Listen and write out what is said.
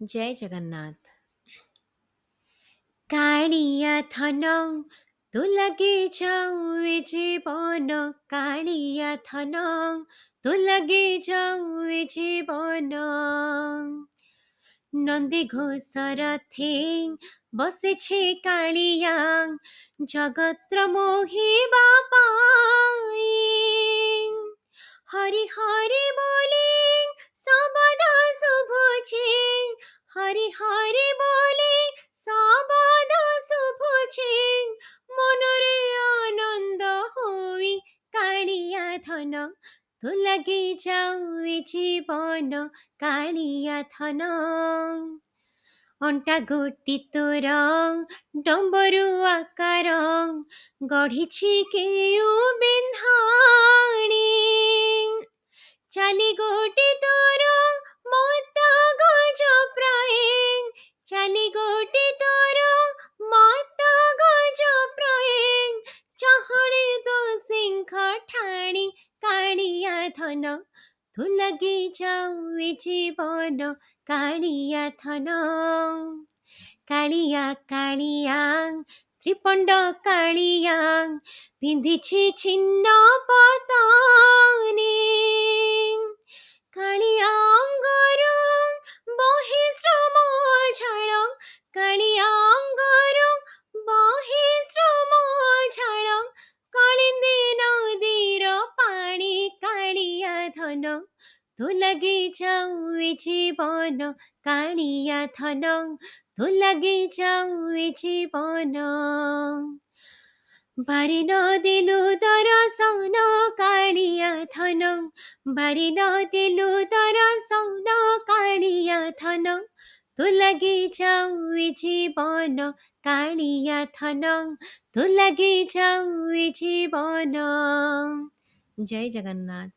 जय जगन्नाथ। कालिया थन तू लगे जाऊ ए जीवन, कालिया थन तू लगे जाऊ ए जीवन। नंदी घोषर थे बसेछे कालिया, जगत्र मोहिबा पाई। हरि हरि बोले सबदा शुभुछे, हरि हरि बोले सबदा शुभुछे। मनरे आनंद होई कालिया धन, तू लगे जाऊ ए जीवन, कालिया धन। अंटा गोटी तोर डम्बरु आकार, गढ़िछि केउ बिन्धाणी। चाली गोटी तोर मत गज प्राय, चाली गोटी तोर मत गज प्राय। चहड़े दो सिंह ठाणी कालिया धन, तू लगे जाऊ ए जीवन, कालिया धन। कालिया कालिया त्रिपंड कालिया, पिंधिछि छिन्न पताने। कालिया अंगरु बहे श्रम झाल, कालिया अंगरु बहे श्रम झाल। कालिंदी नदीर पानी कालिया धन, तू लगे जाऊ ए जीवन, कालिया धन। तू लगे जाऊ ए जीवन। बारी नदिलु दर्शन कालिया धन, बारी नदिलु दर्शन कालिया धन। तू लगे जाऊ ए जीवन, कालिया धन। तू लगे जाऊ ए जीवन। जय जगन्नाथ।